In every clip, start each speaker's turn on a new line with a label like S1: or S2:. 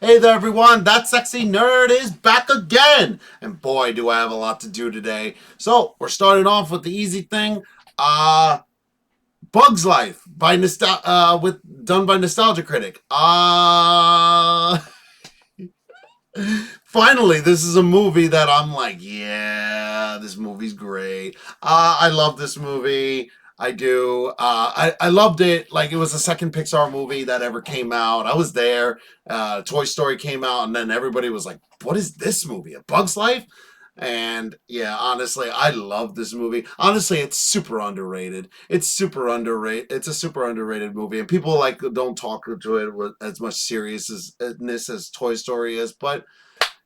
S1: Hey there, everyone. That sexy nerd is back again, and boy, do I have a lot to do today. So we're starting off with the easy thing. Bug's Life by done by Nostalgia Critic. Finally, this is a movie that I'm like, yeah, this movie's great. I love this movie. I do. I loved it. Like, it was the second Pixar movie that ever came out. I was there. Toy Story came out, and then everybody was like, what is this movie? A Bug's Life? And yeah, honestly, I love this movie. Honestly, it's super underrated. It's super underrated. It's a super underrated movie, and people like don't talk to it with as much seriousness as Toy Story is. But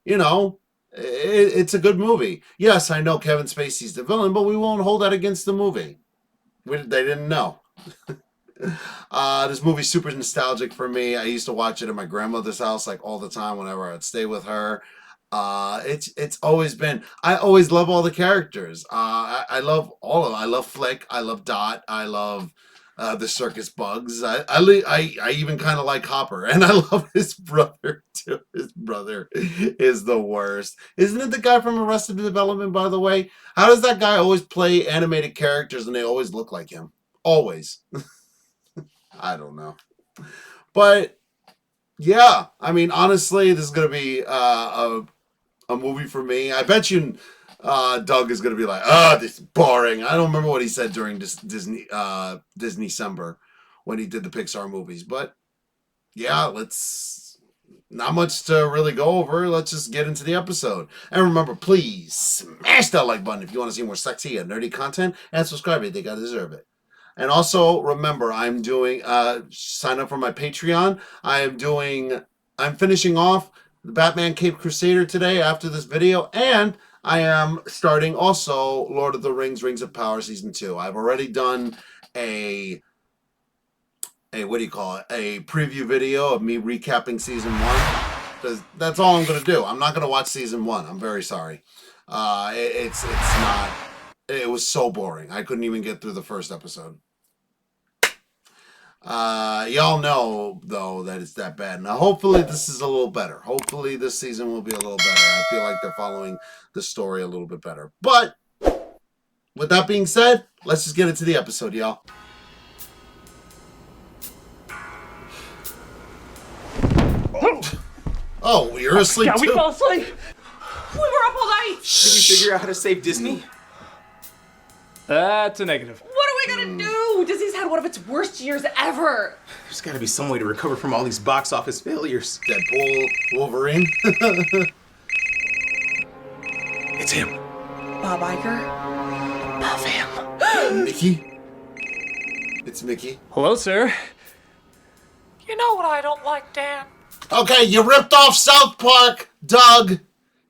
S1: it's a good movie. Yes, I know Kevin Spacey's the villain, but we won't hold that against the movie. They didn't know. This movie's super nostalgic for me. I used to watch it at my grandmother's house like all the time whenever I'd stay with her. It's always been. I always love all the characters. I love all of them. I love Flick. I love Dot. I love the circus bugs. I even kind of like Hopper, and I love his brother too. His brother is the worst. Isn't it the guy from Arrested Development, by the way? How does that guy always play animated characters and they always look like him? Always. I don't know. But yeah, I mean, honestly, this is gonna be a movie for me. I bet you Doug is going to be like, this is boring. I don't remember what he said during Disney December when he did the Pixar movies. But yeah, not much to really go over. Let's just get into the episode. And remember, please smash that like button if you want to see more sexy and nerdy content, and subscribe if you think I deserve it. And also remember, I'm doing sign up for my Patreon. I'm finishing off the Batman Cape Crusader today after this video, and I am starting also Lord of the Rings, Rings of Power Season 2. I've already done a what do you call it? A preview video of me recapping Season 1. That's all I'm going to do. I'm not going to watch Season 1. I'm very sorry. It's not... It was so boring. I couldn't even get through the first episode. Y'all know though that it's that bad. Now hopefully this is a little better. Hopefully this season will be a little better. I feel like they're following the story a little bit better. But with that being said, let's just get into the episode, y'all. Oh, you're asleep too.
S2: We fell asleep.
S3: We were up all night.
S4: Did we figure out how to save Disney?
S2: That's a negative.
S3: What are we gonna do? Disney's had one of its worst years ever.
S4: There's gotta be some way to recover from all these box office failures.
S1: Deadpool, Wolverine.
S4: It's him.
S3: Bob Iger.
S4: Love him.
S1: Mickey. It's Mickey.
S2: Hello, sir.
S5: You know what I don't like, Dan?
S1: Okay, you ripped off South Park, Doug.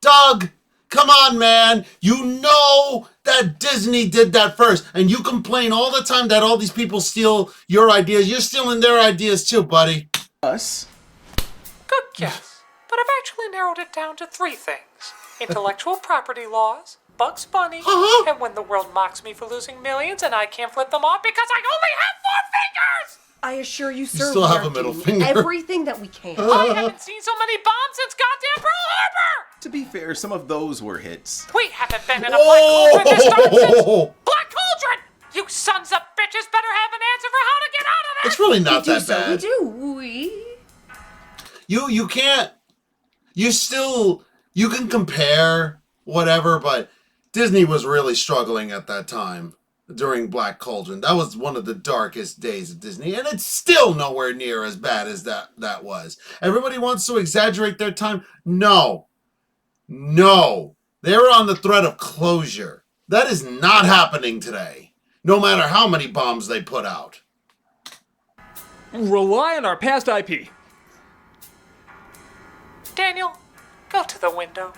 S1: Doug, come on, man. You know that Disney did that first. And you complain all the time that all these people steal your ideas. You're stealing their ideas too, buddy.
S4: Us?
S5: Good guess. But I've actually narrowed it down to 3 things. Intellectual property laws, Bugs Bunny, and when the world mocks me for losing millions and I can't flip them off because I only have 4 fingers!
S3: I assure you, sir,
S1: still
S3: we
S1: have
S3: are
S1: a middle
S3: doing
S1: finger.
S3: everything that we can.
S5: I haven't seen so many bombs since goddamn Pearl Harbor!
S4: To be fair, some of those were hits.
S5: We haven't been in a black cauldron this time since
S1: Whoa!
S5: Black Cauldron! You sons of bitches better have an answer for how to get out of this!
S1: It's really not
S3: we do,
S1: that
S3: sir.
S1: bad.
S3: We do.
S1: You can't. You can compare whatever, but Disney was really struggling at that time during Black Cauldron. That was one of the darkest days of Disney, and it's still nowhere near as bad as that was. Everybody wants to exaggerate their time. No. They were on the threat of closure. That is not happening today, no matter how many bombs they put out.
S2: Rely on our past IP.
S5: Daniel, go to the window.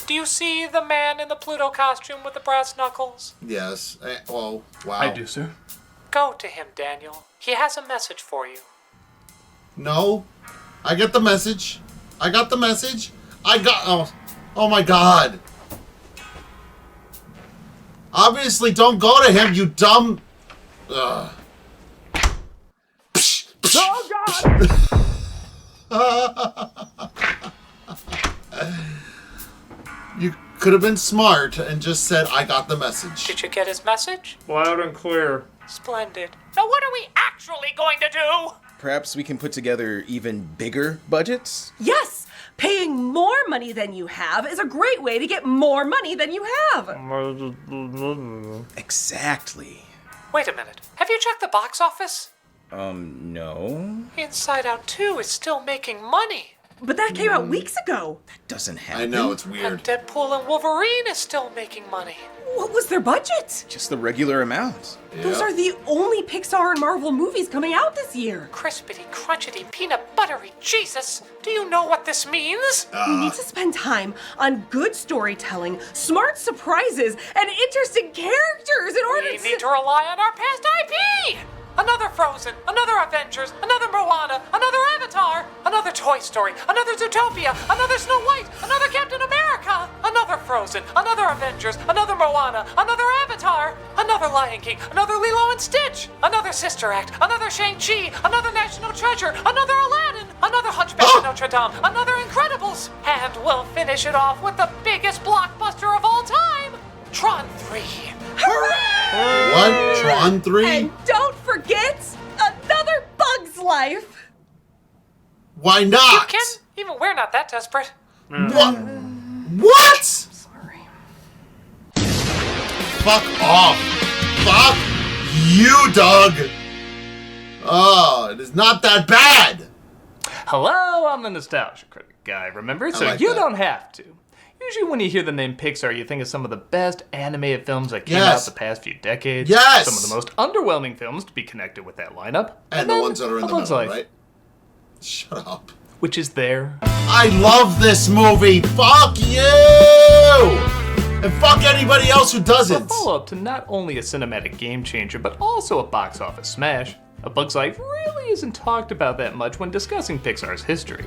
S5: Do you see the man in the Pluto costume with the brass knuckles?
S1: Yes. Well, wow.
S2: I do, sir.
S5: Go to him, Daniel. He has a message for you.
S1: No. I get the message. Oh my God. Obviously, don't go to him, you dumb... Ugh.
S2: Oh, God!
S1: could have been smart and just said, I got the message.
S5: Did you get his message?
S2: Loud and clear.
S5: Splendid. Now what are we actually going to do?
S4: Perhaps we can put together even bigger budgets?
S3: Yes! Paying more money than you have is a great way to get more money than you have.
S4: Exactly.
S5: Wait a minute. Have you checked the box office?
S4: No.
S5: Inside Out 2 is still making money.
S3: But that came out weeks ago.
S4: Doesn't happen.
S1: I know, it's
S5: And
S1: weird.
S5: Deadpool and Wolverine is still making money.
S3: What was their budget?
S4: Just the regular amount.
S3: Those
S1: Yeah.
S3: are the only Pixar and Marvel movies coming out this year.
S5: Crispity, crunchity, peanut buttery. Jesus, do you know what this means?
S3: We need to spend time on good storytelling, smart surprises, and interesting characters in order
S5: We need to rely on our past IP! Another Frozen, another Avengers, another Moana, another Avatar, another Toy Story, another Zootopia, another Snow White, another Captain America, another Frozen, another Avengers, another Moana, another Avatar, another Lion King, another Lilo and Stitch, another Sister Act, another Shang-Chi, another National Treasure, another Aladdin, another Hunchback of Notre Dame, another Incredibles, and we'll finish it off with the biggest blockbuster of all time, Tron 3.
S1: What? Tron 3?
S3: And don't forget another Bug's Life.
S1: Why not?
S5: Ken, even we're not that desperate.
S1: What? What?
S3: Sorry.
S1: Fuck off. Fuck you, Doug. Oh, it is not that bad.
S2: Hello, I'm the Nostalgia Critic guy, remember? So
S1: like
S2: you
S1: that.
S2: don't have to. Usually when you hear the name Pixar, you think of some of the best animated films that came
S1: Yes.
S2: out the past few decades.
S1: Yes.
S2: Some of the most underwhelming films to be connected with that lineup.
S1: And the
S2: then
S1: ones that are in
S2: A
S1: the
S2: Bug's
S1: middle,
S2: Life,
S1: right? Shut up.
S2: Which is there.
S1: I love this movie. Fuck you. And fuck anybody else who
S2: A
S1: doesn't.
S2: follow-up to not only a cinematic game changer, but also a box office smash. A Bug's Life really isn't talked about that much when discussing Pixar's history.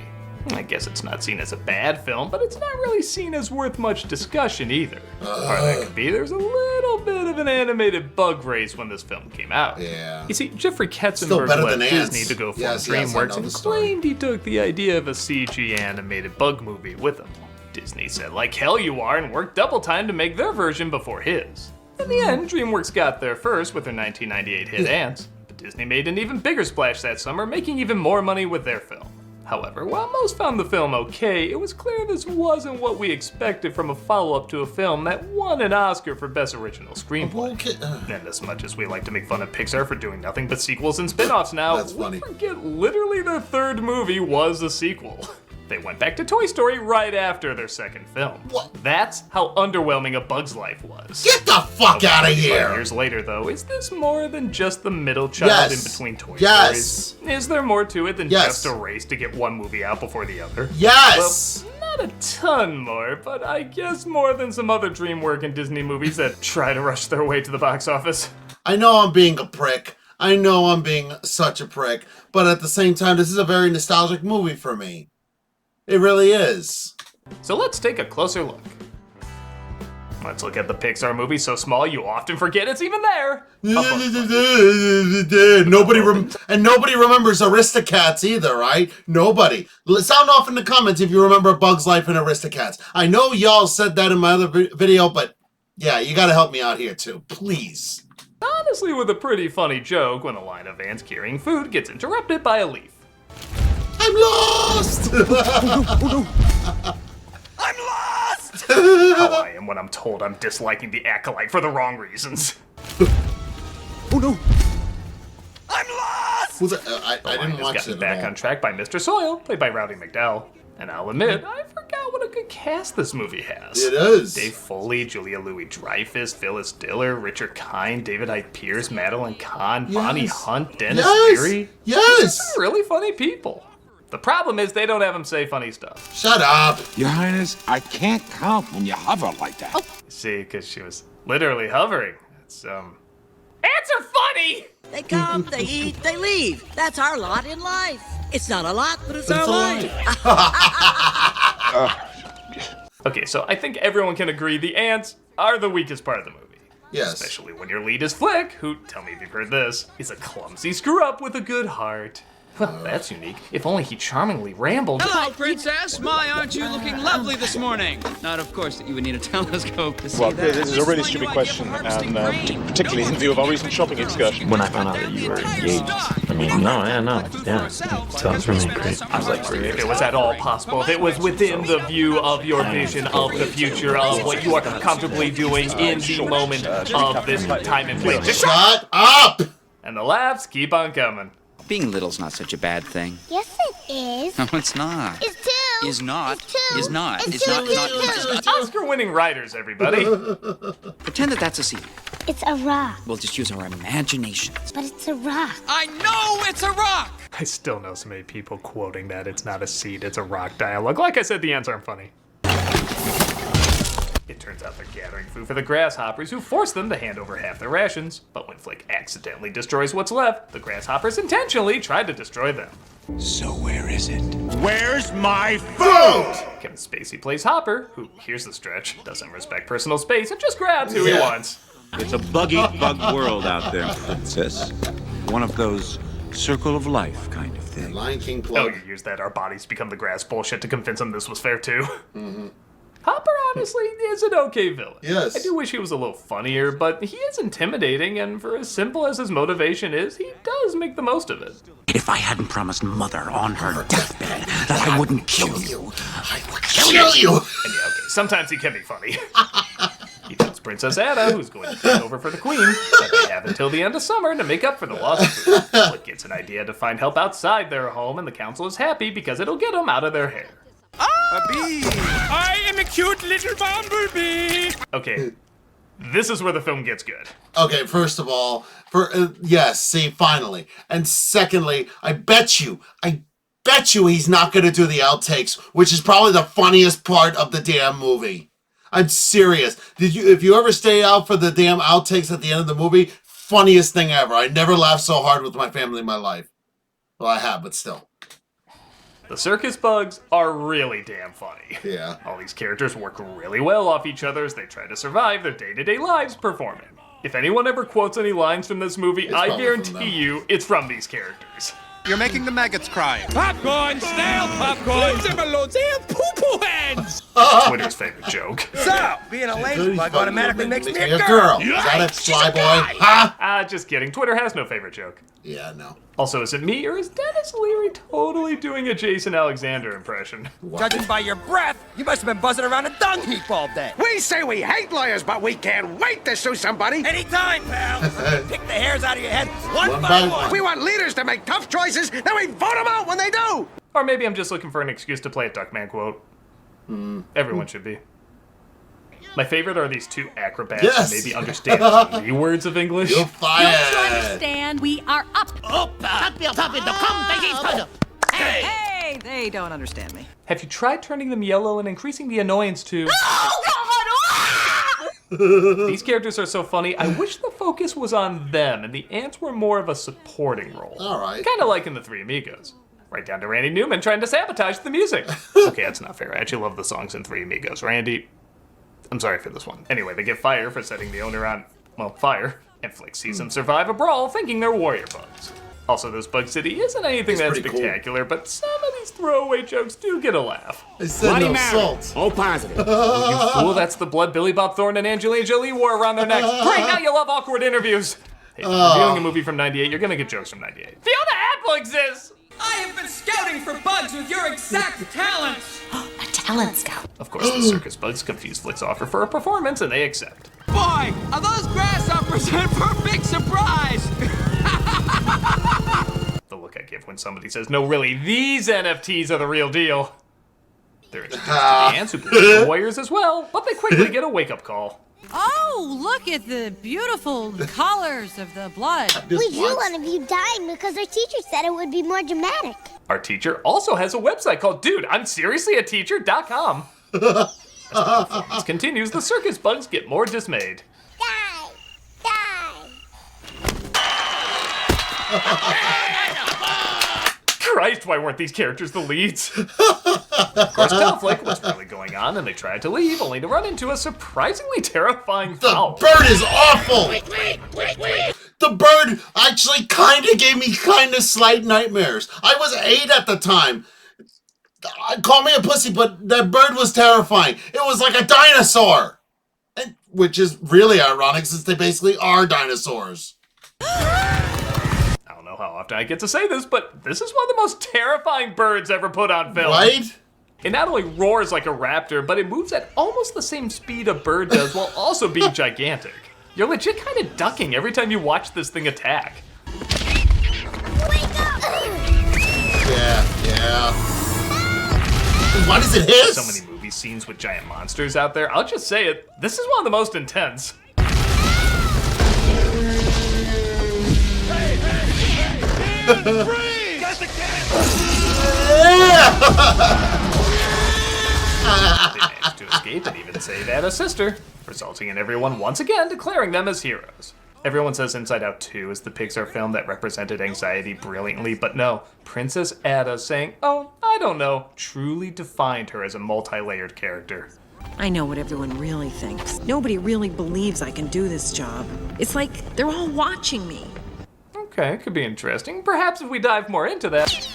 S2: I guess it's not seen as a bad film, but it's not really seen as worth much discussion either. Part of that could be there's a little bit of an animated bug race when this film came out.
S1: Yeah.
S2: You see, Jeffrey
S1: Still
S2: Katzenberg
S1: better
S2: left
S1: than
S2: Disney
S1: ants.
S2: to go form
S1: Yes, I
S2: DreamWorks
S1: know
S2: and
S1: the story.
S2: claimed he took the idea of a CG animated bug movie with him. Disney said, like hell you are, and worked double time to make their version before his. In the end, DreamWorks got there first with their 1998 hit Ants, but Disney made an even bigger splash that summer, making even more money with their film. However, while most found the film okay, it was clear this wasn't what we expected from a follow-up to a film that won an Oscar for Best Original Screenplay.
S1: Okay.
S2: And as much as we like to make fun of Pixar for doing nothing but sequels and spin-offs now,
S1: That's funny.
S2: we forget literally their third movie was a sequel. They went back to Toy Story right after their second film.
S1: What?
S2: That's how underwhelming A Bug's Life was.
S1: Get the fuck out of
S2: 5
S1: here.
S2: years later, though, is this more than just the middle child
S1: Yes.
S2: in between Toy
S1: Yes.
S2: Stories? Is there more to it than
S1: Yes.
S2: just a race to get one movie out before the other?
S1: Yes.
S2: Well, not a ton more, but I guess more than some other DreamWorks and Disney movies that try to rush their way to the box office.
S1: I know I'm being a prick. I know I'm being such a prick. But at the same time, this is a very nostalgic movie for me. It really is.
S2: So let's take a closer look. Let's look at the Pixar movie so small you often forget it's even there.
S1: nobody remembers Aristocats either, right? Nobody. Sound off in the comments if you remember Bug's Life and Aristocats. I know y'all said that in my other video, but yeah, you gotta help me out here too, please.
S2: Honestly, with a pretty funny joke when a line of ants carrying food gets interrupted by a leaf.
S1: I'm lost!
S6: I'm lost!
S2: How I am when I'm told I'm disliking the Acolyte for the wrong reasons.
S6: Oh no! I'm lost!
S1: Who's that? I
S2: The line
S1: didn't
S2: is
S1: watch
S2: gotten
S1: it
S2: back
S1: at all.
S2: on track by Mr. Soil, played by Rowdy McDowell. And I'll admit, I forgot what a good cast this movie has.
S1: It is.
S2: Dave Foley, Julia Louis-Dreyfus, Phyllis Diller, Richard Kind, David Hyde Pierce, Madeline Kahn, Bonnie
S1: Yes.
S2: Hunt, Dennis
S1: Yes.
S2: Leary.
S1: Yes!
S2: Some really funny people. The problem is they don't have them say funny stuff.
S1: Shut up!
S7: Your Highness, I can't count when you hover like that.
S2: See, because she was literally hovering. It's, Ants are funny!
S8: They come, they eat, they leave. That's our lot in life. It's not a lot, but it's
S1: But
S8: our
S1: it's a
S8: life.
S1: lie.
S2: Okay, so I think everyone can agree the ants are the weakest part of the movie.
S1: Yes.
S2: Especially when your lead is Flick, who, tell me if you've heard this, is a clumsy screw-up with a good heart. Well, that's unique. If only he charmingly rambled.
S9: Hello, Princess. My, aren't you looking lovely this morning? Not, of course, that you would need a telescope to see that.
S10: Well, this is a really stupid question, and particularly in view of our recent shopping excursion.
S11: When I found out that you were engaged, I mean, yeah. Sounds really great.
S2: I was like, if it was at all possible, if it was within the view of your vision of the future, of what you are comfortably doing in the moment of this time and place. Just
S1: Shut up!
S2: And the laughs keep on coming.
S9: Being little's not such a bad thing.
S12: Yes, it is.
S9: No, it's not.
S12: It's two.
S9: Is not.
S12: It's two.
S9: Is not.
S12: It's
S9: Is not.
S12: two.
S2: Oscar-winning writers, everybody.
S9: Pretend that that's a seed.
S12: It's a rock.
S9: We'll just use our imaginations.
S12: But it's a rock.
S9: I know it's a rock!
S2: I still know so many people quoting that it's not a seed, it's a rock dialogue. Like I said, the ends aren't funny. It turns out they're gathering food for the grasshoppers, who force them to hand over half their rations. But when Flick accidentally destroys what's left, the grasshoppers intentionally tried to destroy them.
S7: So where is it?
S6: Where's my food?
S2: Kevin Spacey plays Hopper, who, here's the stretch, doesn't respect personal space and just grabs who he wants.
S13: It's a bug-eat-bug world out there, Princess. One of those circle of life kind of thing.
S1: Lion King
S2: Oh,
S1: plug.
S2: you used that our bodies become the grass bullshit to convince him this was fair too. Hopper honestly is an okay villain.
S1: Yes.
S2: I do wish he was a little funnier, but he is intimidating, and for as simple as his motivation is, he does make the most of it.
S7: If I hadn't promised Mother on her deathbed that I wouldn't kill you,
S1: I would kill you!
S2: And yeah, okay, sometimes he can be funny. He tells Princess Anna, who's going to take over for the Queen, that they have until the end of summer to make up for the lost food. Flick gets an idea to find help outside their home, and the council is happy because it'll get them out of their hair.
S6: A bee! I am a cute little bumblebee!
S2: Okay, this is where the film gets good.
S1: Okay, first of all, yes, see, finally. And secondly, I bet you he's not going to do the outtakes, which is probably the funniest part of the damn movie. I'm serious. If you ever stay out for the damn outtakes at the end of the movie, funniest thing ever. I never laughed so hard with my family in my life. Well, I have, but still.
S2: The circus bugs are really damn funny.
S1: Yeah.
S2: All these characters work really well off each other as they try to survive their day-to-day lives performing. If anyone ever quotes any lines from this movie, I guarantee you it's from these characters.
S6: You're making the maggots cry. Popcorn! Stale popcorn! Leave them alone! They have poo-poo hands!
S2: Twitter's favorite joke.
S6: So, being a lady bug automatically makes me a
S1: girl.
S6: girl!
S1: Is that it, Sly Boy? Huh?
S2: Just kidding. Twitter has no favorite joke.
S1: Yeah, no.
S2: Also, is it me or is Dennis Leary totally doing a Jason Alexander impression?
S6: Judging by your breath, you must have been buzzing around a dung heap all day.
S14: We say we hate lawyers, but we can't wait to sue somebody.
S6: Anytime, pal. Pick the hairs out of your head one
S1: One
S6: by
S1: by
S6: one.
S14: We want leaders to make tough choices, then we vote them out when they do.
S2: Or maybe I'm just looking for an excuse to play a Duckman quote. Everyone should be. My favorite are these two acrobats
S1: Yes.
S2: who maybe understand 3 words of English.
S1: You're fired.
S3: Don't you understand? We are up.
S8: Hey, they don't understand me.
S2: Have you tried turning them yellow and increasing the annoyance to... These characters are so funny, I wish the focus was on them and the ants were more of a supporting role.
S1: All right.
S2: Kind of like in The Three Amigos. Right down to Randy Newman trying to sabotage the music. Okay, that's not fair. I actually love the songs in Three Amigos. Randy, I'm sorry for this one. Anyway, they get fired for setting the owner on, well, fire, and Flick sees them survive a brawl thinking they're warrior bugs. Also, this Bug City isn't anything
S1: It's
S2: that's
S1: pretty cool.
S2: spectacular, but some of these throwaway jokes do get a laugh.
S1: I said no salt.
S7: All positive.
S2: You fool, that's the blood Billy Bob Thornton and Angelina Jolie wore around their necks. Great, now you love awkward interviews. Hey, if you're reviewing a movie from 98, you're gonna get jokes from 98. Fiona Apple exists!
S9: I have been scouting for bugs with your exact talents!
S3: A talent scout.
S2: Of course, the circus bugs confuse Flick's offer for a performance, and they accept.
S9: Boy, are those grasshoppers in for a big surprise!
S2: The look I give when somebody says, no, really, these NFTs are the real deal. They're introduced to the ants who believe in warriors as well, but they quickly get a wake-up call.
S8: Oh, look at the beautiful colors of the blood.
S12: We drew one of you dying because our teacher said it would be more dramatic.
S2: Our teacher also has a website called DudeI'mSeriouslyATeacher.com. As the performance continues, the circus bugs get more dismayed.
S12: Die! Die!
S2: Christ, why weren't these characters the leads? Of course, tell Flick what's really going on, and they try to leave, only to run into a surprisingly terrifying fowl.
S1: The bird is awful! The bird actually kind of gave me kind of slight nightmares. I was 8 at the time. Call me a pussy, but that bird was terrifying. It was like a dinosaur. Which is really ironic since they basically are dinosaurs.
S2: I don't know how often I get to say this, but this is one of the most terrifying birds ever put on film.
S1: Right?
S2: It not only roars like a raptor, but it moves at almost the same speed a bird does while also being gigantic. You're legit kind of ducking every time you watch this thing attack.
S12: Wake up!
S1: Yeah. Why does it hiss?
S2: So many movie scenes with giant monsters out there. I'll just say it. This is one of the most intense. They managed to escape and even save Ada's sister, resulting in everyone once again declaring them as heroes. Everyone says Inside Out 2 is the Pixar film that represented anxiety brilliantly, but no, Princess Ada saying, "Oh, I don't know," truly defined her as a multi-layered character.
S15: I know what everyone really thinks. Nobody really believes I can do this job. It's like they're all watching me.
S2: Okay, could be interesting. Perhaps if we dive more into that.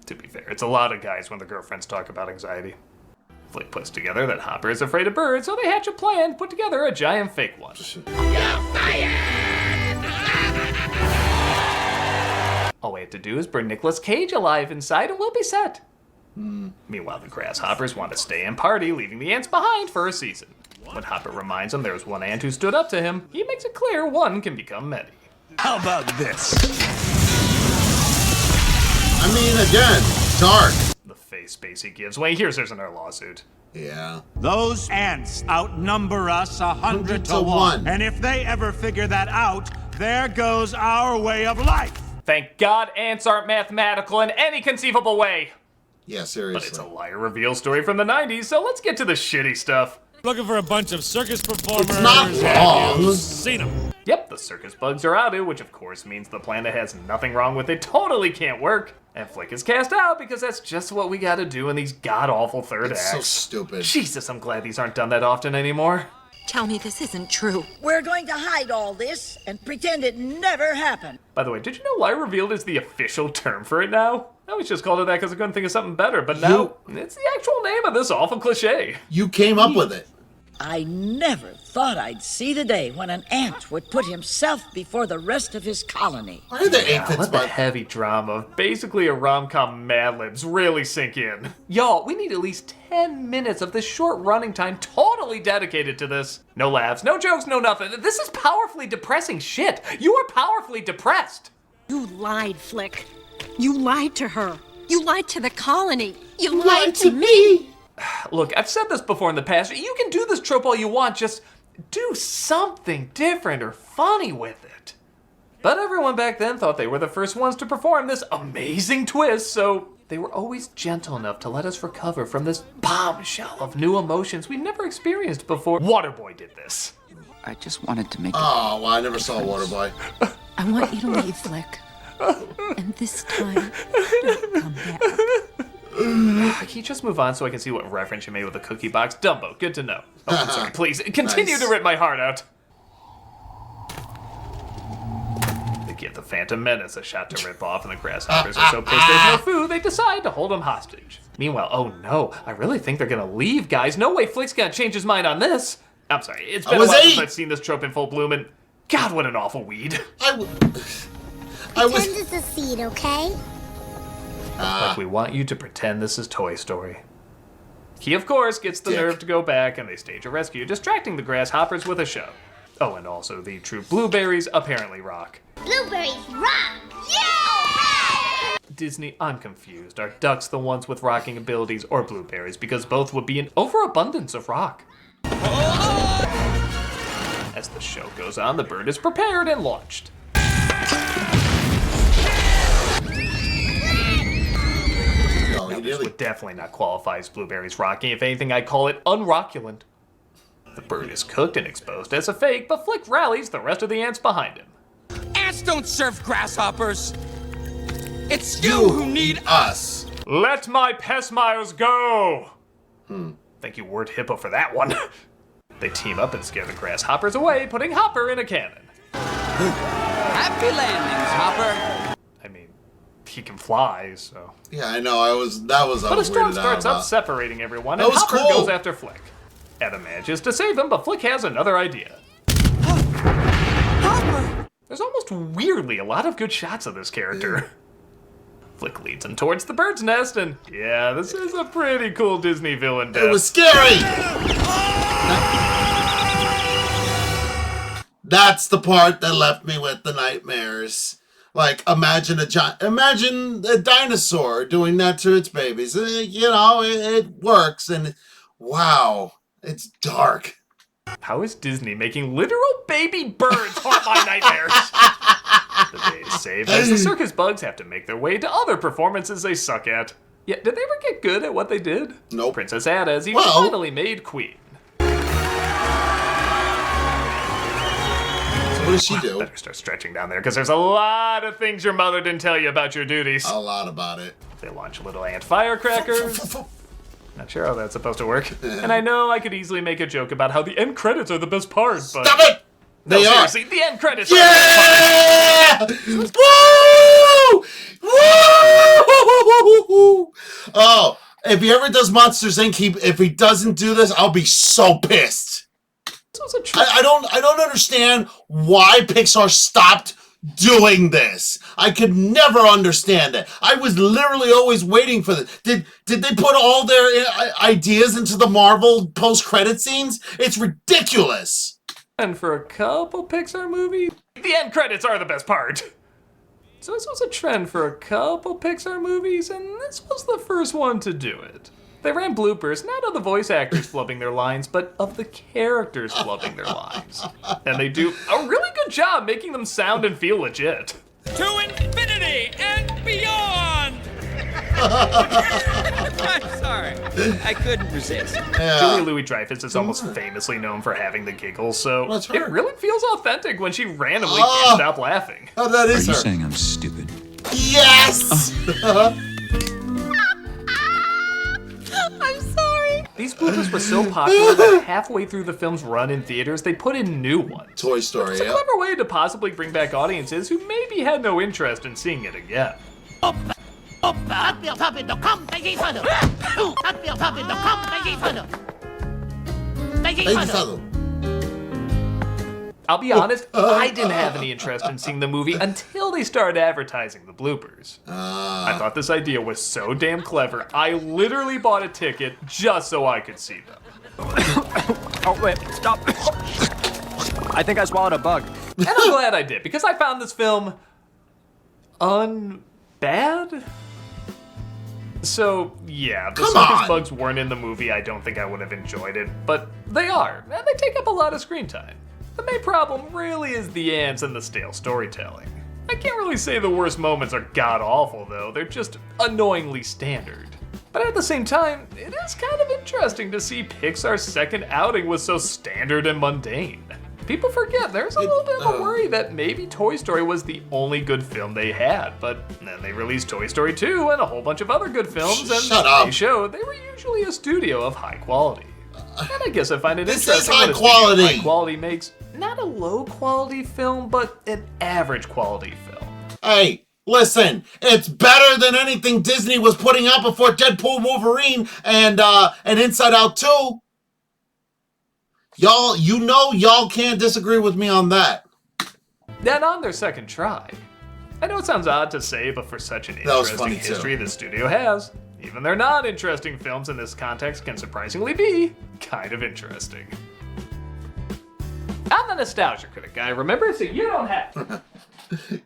S2: To be fair, it's a lot of guys when the girlfriends talk about anxiety. Flick puts together that Hopper is afraid of birds, so they hatch a plan, put together a giant fake one. All we have to do is burn Nicolas Cage alive inside and we'll be set. Meanwhile, the grasshoppers want to stay and party, leaving the ants behind for a season. When Hopper reminds them there was one ant who stood up to him, he makes it clear one can become many.
S13: How about this?
S1: I mean, again, dark.
S2: The face Spacey gives way. Here's another lawsuit.
S1: Yeah.
S16: Those ants outnumber us 100 to 1. And if they ever figure that out, there goes our way of life.
S2: Thank God ants aren't mathematical in any conceivable way.
S1: Yeah, seriously.
S2: But it's a liar reveal story from the 90s, so let's get to the shitty stuff.
S6: Looking for a bunch of circus performers.
S1: It's not wrong.
S6: You've seen them.
S2: Yep, the circus bugs are out, which of course means the plan that has nothing wrong with it totally can't work. And Flick is cast out because that's just what we gotta do in these god-awful third acts.
S1: So stupid.
S2: Jesus, I'm glad these aren't done that often anymore.
S15: Tell me this isn't true.
S8: We're going to hide all this and pretend it never happened.
S2: By the way, did you know liar revealed is the official term for it now? I always just called it that because I couldn't think of something better, but now it's the actual name of this awful cliche.
S1: You came up with it.
S8: I never thought I'd see the day when an ant would put himself before the rest of his colony.
S1: Why are the aphids
S2: let the heavy drama of basically a rom-com Mad Libs really sink in. Y'all, we need at least 10 minutes of this short running time totally dedicated to this. No laughs, no jokes, no nothing. This is powerfully depressing shit. You are powerfully depressed.
S15: You lied, Flick. You lied to her. You lied to the colony. You lied to me.
S2: Look, I've said this before in the past. You can do this trope all you want, just do something different or funny with it. But everyone back then thought they were the first ones to perform this amazing twist, so they were always gentle enough to let us recover from this bombshell of new emotions we've never experienced before. Waterboy did this.
S7: I just wanted to make
S1: Oh, well, I never saw Waterboy.
S15: I want you to leave, Flick. And this time, don't come back.
S2: Can you just move on so I can see what reference you made with the cookie box? Dumbo, good to know. Oh, I'm sorry, please, continue to rip my heart out. They give the Phantom Menace a shot to rip off, and the grasshoppers are so pissed there's no food, they decide to hold him hostage. Meanwhile, oh no, I really think they're gonna leave, guys. No way Flick's gonna change his mind on this. I'm sorry, it's been a while since I've seen this trope in full bloom, and God, what an awful weed.
S12: Pretend it's a seed, okay?
S2: Like we want you to pretend this is Toy Story. He, of course, gets the nerve to go back, and they stage a rescue, distracting the grasshoppers with a show. Oh, and also the true blueberries apparently rock.
S12: Blueberries rock! Yeah!
S2: Disney, I'm confused. Are ducks the ones with rocking abilities or blueberries? Because both would be an overabundance of rock. As the show goes on, the bird is prepared and launched. Now, this would definitely not qualify as blueberries rocking. If anything, I'd call it unrocculent. The bird is cooked and exposed as a fake, but Flick rallies the rest of the ants behind him.
S6: Ants don't serve grasshoppers.
S9: It's you who need
S1: us.
S2: Let my Pesmires go! Thank you, Word Hippo, for that one. They team up and scare the grasshoppers away, putting Hopper in a cannon.
S9: Happy landings, Hopper.
S2: I mean, he can fly, so...
S1: Yeah, I know.
S2: But a storm starts up, separating everyone, and Hopper goes after Flick. Adam manages to save him, but Flick has another idea.
S9: Hopper!
S2: There's almost weirdly a lot of good shots of this character. Flick leads him towards the bird's nest, and yeah, this is a pretty cool Disney villain death.
S1: It was scary! That's the part that left me with the nightmares. Like, imagine a dinosaur doing that to its babies. You know, it works, and wow, it's dark.
S2: How is Disney making literal baby birds haunt my nightmares? The day is saved as the circus bugs have to make their way to other performances they suck at. Yeah, did they ever get good at what they did?
S1: Nope.
S2: Princess Ada is even finally made queen.
S1: What does she do?
S2: Better start stretching down there, because there's a lot of things your mother didn't tell you about your duties.
S1: A lot about it.
S2: They launch little ant firecrackers. Not sure how that's supposed to work. And I know I could easily make a joke about how the end credits are the best part, but...
S1: Stop it!
S2: No, seriously, the end credits
S1: are the best part. Woo! Woo! Oh, if he ever does Monsters Inc., if he doesn't do this, I'll be so pissed. I don't understand why Pixar stopped doing this. I could never understand it. I was literally always waiting for this. Did they put all their ideas into the Marvel post-credit scenes? It's ridiculous.
S2: And for a couple Pixar movies, the end credits are the best part. So this was a trend for a couple Pixar movies, and this was the first one to do it. They ran bloopers, not of the voice actors flubbing their lines, but of the characters flubbing their lines. And they do a really good job making them sound and feel legit.
S6: To infinity and beyond!
S9: I'm sorry. I couldn't resist.
S2: Julia Louis-Dreyfus is almost famously known for having the giggles, so it really feels authentic when she randomly can't stop laughing.
S1: Oh, that is
S13: Are you saying I'm stupid?
S1: Yes!
S3: I'm sorry.
S2: These bloopers were so popular that halfway through the film's run in theaters, they put in new ones.
S1: Toy Story,
S2: It's a clever way to possibly bring back audiences who maybe had no interest in seeing it again. I'll be honest, I didn't have any interest in seeing the movie until they started advertising the bloopers. I thought this idea was so damn clever, I literally bought a ticket just so I could see them.
S17: Oh, wait, stop. I think I swallowed a bug.
S2: And I'm glad I did, because I found this film bad. So, yeah, the circus bugs weren't in the movie, I don't think I would have enjoyed it, but they are, and they take up a lot of screen time. The main problem really is the ants and the stale storytelling. I can't really say the worst moments are god-awful, though, they're just annoyingly standard. But at the same time, it is kind of interesting to see Pixar's second outing was so standard and mundane. People forget there's a little bit of a worry that maybe Toy Story was the only good film they had, but then they released Toy Story 2 and a whole bunch of other good films, and they showed they were usually a studio of high quality. And I guess I find it interesting
S1: high
S2: when a
S1: quality.
S2: studio of high quality makes not a low quality film, but an average quality film.
S1: Hey, listen, it's better than anything Disney was putting out before Deadpool, Wolverine, and Inside Out 2. Y'all can't disagree with me on that.
S2: Then on their second try. I know it sounds odd to say, but for such an interesting history the studio has, even their non-interesting films in this context can surprisingly be kind of interesting. I'm the nostalgia critic guy, remember? So you don't have.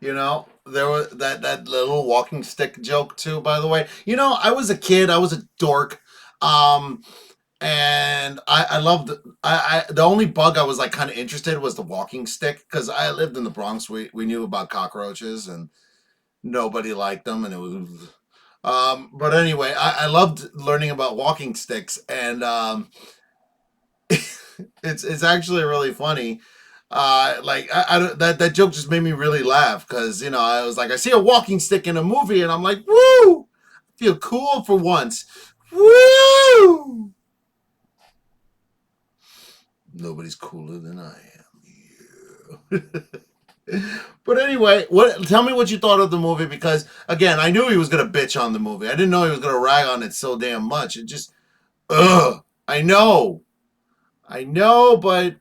S1: You know, there was that little walking stick joke too, by the way. You know, I was a kid, I was a dork. And I loved the only bug I was like kind of interested was the walking stick, because I lived in the Bronx. We knew about cockroaches and nobody liked them, and it was but anyway, I loved learning about walking sticks, and it's actually really funny. That joke just made me really laugh because, you know, I was like, I see a walking stick in a movie and I'm like, woo! I feel cool for once. Woo! Nobody's cooler than I am. Yeah. But anyway, tell me what you thought of the movie, because again, I knew he was gonna bitch on the movie. I didn't know he was gonna rag on it so damn much. It just, I know, but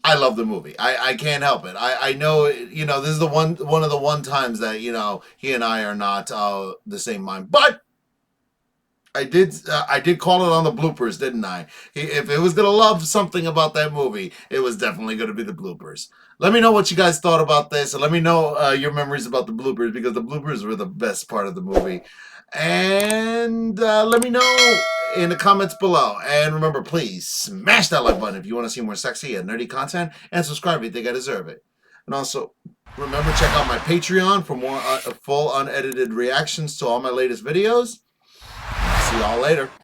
S1: I love the movie. I can't help it. I know, you know, this is one of the times that, you know, he and I are not the same mind. But I did call it on the bloopers, didn't I? If it was gonna love something about that movie, it was definitely gonna be the bloopers. Let me know what you guys thought about this, and let me know your memories about the bloopers, because the bloopers were the best part of the movie. And let me know in the comments below. And remember, please smash that like button if you want to see more sexy and nerdy content, and subscribe if you think I deserve it. And also, remember, check out my Patreon for more full unedited reactions to all my latest videos. See y'all later.